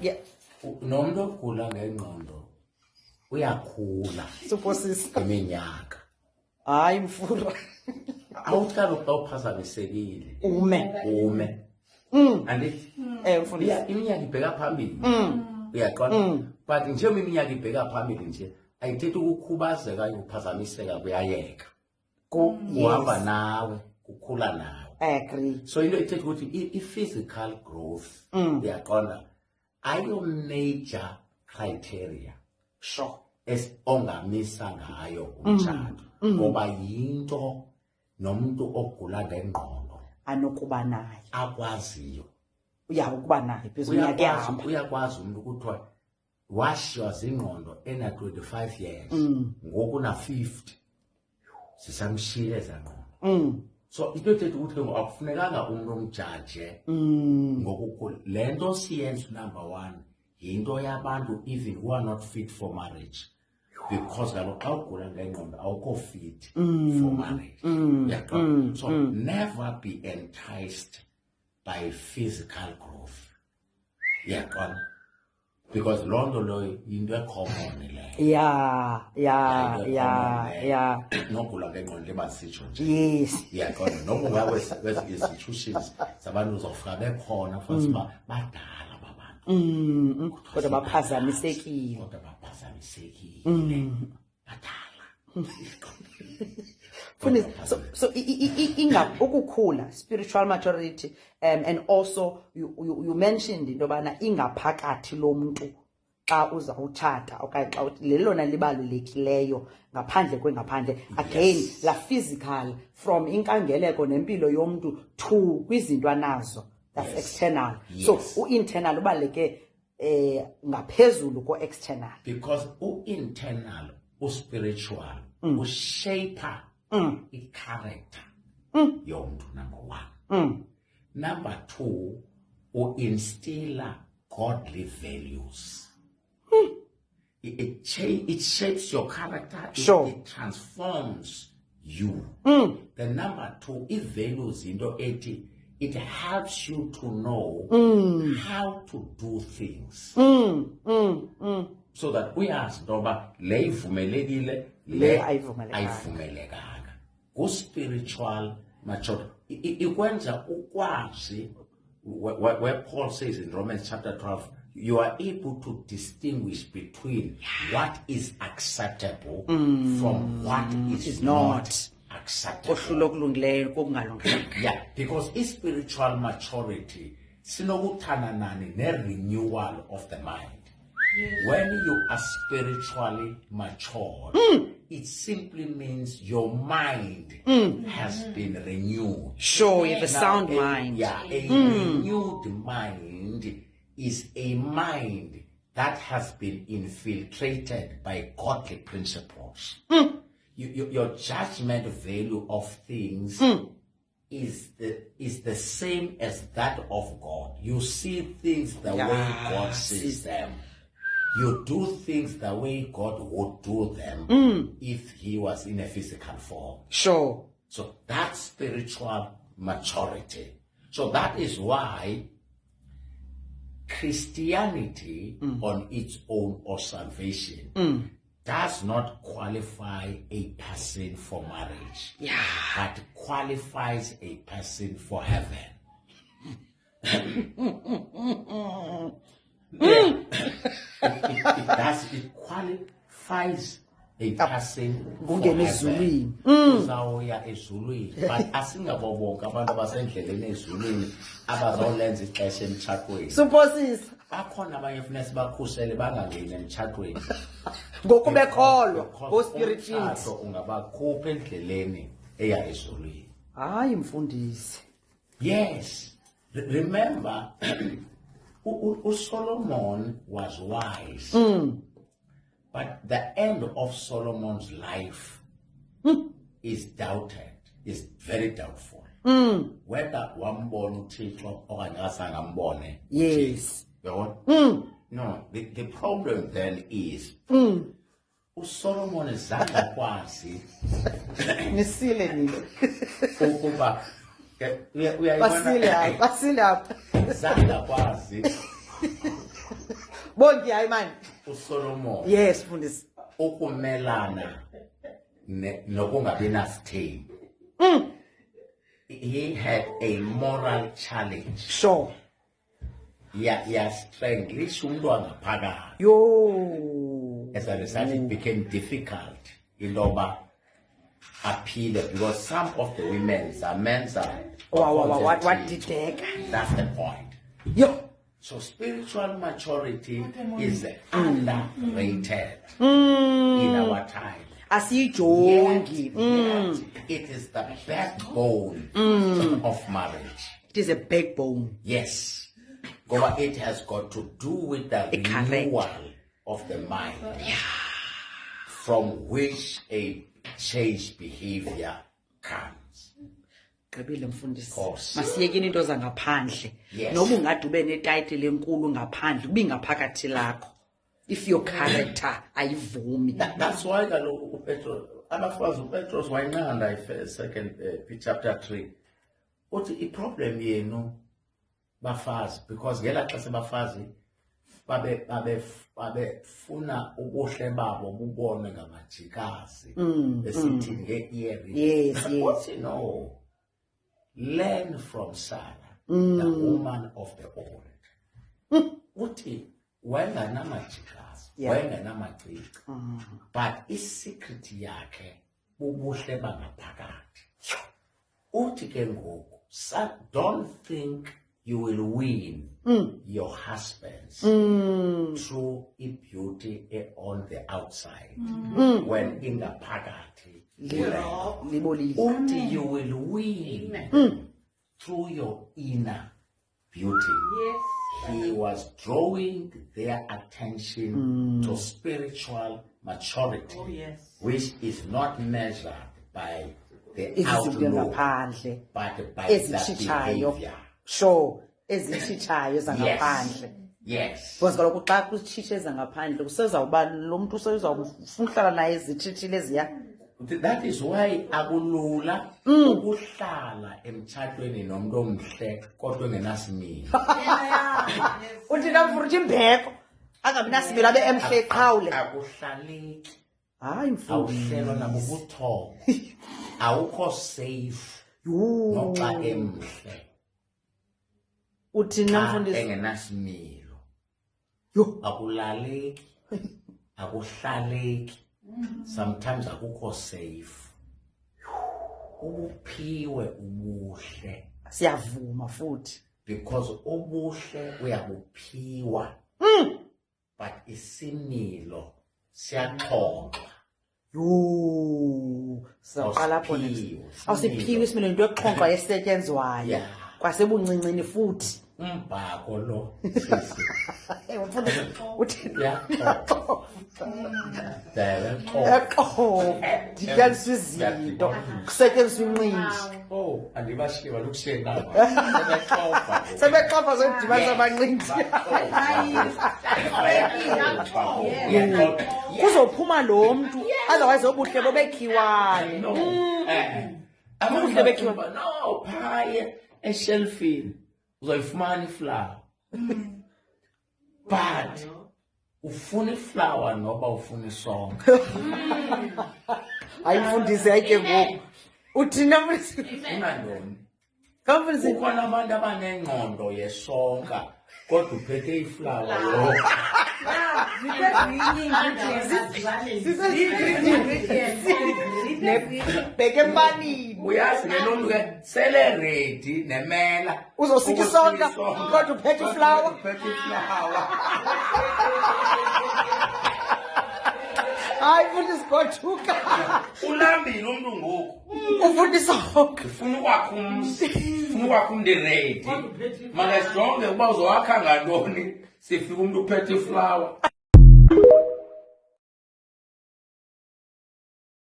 Yeah. Nomuntu ogula ngengqondo uyakhula Supposisa. iminyaka. Hayi mfura. Awuthi kaloku xa uphazamisekile ume. Andithi Mfundisi. iminyaka ibheka phambili. Uyaqonda? But njengoba iminyaka ibheka phambili nje ayithethi ukukhubazeka ukuphazamiseka kuyayeka. Kuhamba nawe, kukhula nawe. I agree. So into ethetha ukuthi i-physical growth uyaqonda ayo major criteria Sure. ongamisa ngayo umtshado ngoba yinto nomuntu ogula ngengqondo Anokuba nayo. akwaziyo. Ukuba nayo phezulu yakehamba. Uyakwazi umuntu ukuthi washiywa zingqondo ena 25 years ngoku na 50 sisamshiyile zangqondo. So into ethetha ukuthi akufunekanga umuntu omjaje ngokukhula. Lento siyenza number 1 yinto yabantu even who are not fit for marriage because kaloku xa ugula ngengqondo awukho fit for marriage. So never be enticed by physical growth. Because loo nto loyo yinto ecommon leyo. Yeah. Nogula ngengqondo lebasitsho nje. Yes. Uyaqonda noma ungakwezinye institutions zabantu uzofika bekhona futhi badala babantu. Kodwa baphazamisekile. Badala. So ukukhula, spiritual maturity, and also you mentioned into yobana ingaphakathi lomuntu xa uzawutshata okanye xa lelona libalulekileyo ngaphandle kwengaphandle. Again, la physical from inkangeleko nempilo yomuntu to kwizinto anazo, that's external. So u-internal ubaluleke ngaphezulu ko-external. Because u-internal, u-spiritual, u-shaper i-character yomuntu, number 1. Number 2, u-instilla godly values. It shapes your character. Sure. It transforms you. The number 2, i-values into ethi, it helps you to know how to do things. So that uyazi ntoba le ivumelekile le ayivumelekanga. Ku-spiritual maturity ikwenza ukwazi where Paul says in Romans chapter 12, you are able to distinguish between what is acceptable from what is not acceptable. Yeah, because in spiritual maturity, sinokuthana ne-renewal of the mind. When you are spiritually mature, it simply means your mind has been renewed. Sure, you have a sound mind. Yeah, a renewed mind is a mind that has been infiltrated by godly principles. Your judgment value of things is the same as that of God. You see things the way God sees them. You do things the way God would do them if he was in a physical form. Sure. So that's spiritual maturity. So that is why Christianity on its own or salvation does not qualify a person for marriage, but qualifies a person for heaven. It qualifies a person for heaven. Uzawuya ezulwini, but asingabo bonke abantu abasendleleni ezulwini abazolenza ixesha emtshatweni. Supposisa. Bakhona abanye funeka sibakhusele bangangeni emtshatweni. Ngoku bekholwa go-spirit filled. Ungabakhupha endleleni eya ezulwini. Hayi mfundisi. Yes. Remember, Solomon was wise, but the end of Solomon's life is doubted, is very doubtful. Whether wambone uThixo okanye asangambone. Yes. No, the problem then is uSolomon zange akwazi nisile nini ukuba basile apha zange akwazi Bonke hayi man. uSolomon Yes, mfundisi. ukumelana nokungabi nasithembu. He had a moral challenge. Sure. Strength umntwana phakathi. Yo. As a result, it became difficult in Loba appeal because some of the women's are men's are. What did they? That's the point. Yo. So spiritual maturity is underrated in our time. Asijongi. Yet it is the backbone of marriage. It is a backbone. Yes. Because it has got to do with the renewal of the mind. Yeah. From which a changed behavior comes. Gqibile mfundisi. Course. Masiyekeni into zangaphandle. Yes. Noba ungathi ube netitle enkulu ngaphandle, kubi ngaphakathi lakho. If your character ayivumi. That's why Petros, abafazi Petros wayinqanda second chapter 3. Uthi iproblem yenu bafazi because ngela xa sebafazi babefuna ubuhle babo bubone ngamajikazi besithi nge-earring. Yes. Uthi no. Learn from Sarah, the woman of the old. Uthi wayenganamajikazi, wayenganamacici. But secret yakhe bubuhle bangaphakathi. Uthi ke ngoku, don't think you will win your husbands through beauty on the outside when ingaphakathi. Uthi you will win through your inner beauty. Yes. He was drawing their attention to spiritual maturity, which is not measured by the outlook, but by the behavior. Sure, ezitshitshayo zangaphandle. Yes. Because kaloku xa kutshishe zangaphandle kusezawuba lo muntu usezawufuna uhlala naye ezitshitshile eziya. That is why akulula ukuhlala emtshatweni nomuntu omhle kodwa engenasimilo. Uthi namfuna uthi imbeko angabi nasimilo abe emhle eqhawule. Akuhlaleki. Hayi mfundisi. Awuhlelwa nabubuthongo. Awukho safe. Noxa emhle. Uthi namfundisi engenasimilo. Yo, akulaleki. Akuhlaleki. Sometimes akukho safe. Ubuphiwe ubuhle. siyavuma futhi. Because ubuhle uyabuphiwa. But isimilo siyaxoxwa. Yo, saqala lapho nje. Awusiphiwe isimilo into yoxhonqwa esetyenzwayo. Kwasebuncincini futhi. Umbhako lo. Uthi Ndiyaxoxa. izinto kusetyenziswa inqindi. Oh, andibashiwa lukushiyena. Sebexofa zodibanisa abanqindi. Kuzophuma lo muntu otherwise obuhle bobekhiwane. Ubuhle bekhiwa no phaye eshelfini uzoyifumana iflower. But ufuna iflower noba ufuna isonka. Ayifundise ayike ngoku. Uthina mfundisi. Ufuna ntoni? Kamfundisi. Kukhona abantu abanengqondo yesonka kodwa uphethe iflower lo. Bheke embanini. Uyazi ke lo mntu ke sele ready nemela. Uzosika isonka kodwa uphethe iflower. Uphethe iflower. Hayi mfundisi gojuka. Ulambile umuntu ngoku. Ufundisa konke. Ufuna ukwakha umzi. Ufuna ukwakha umntu ready. Makajonge uba uzowakha ngantoni. Sifika umuntu uphethe iflower.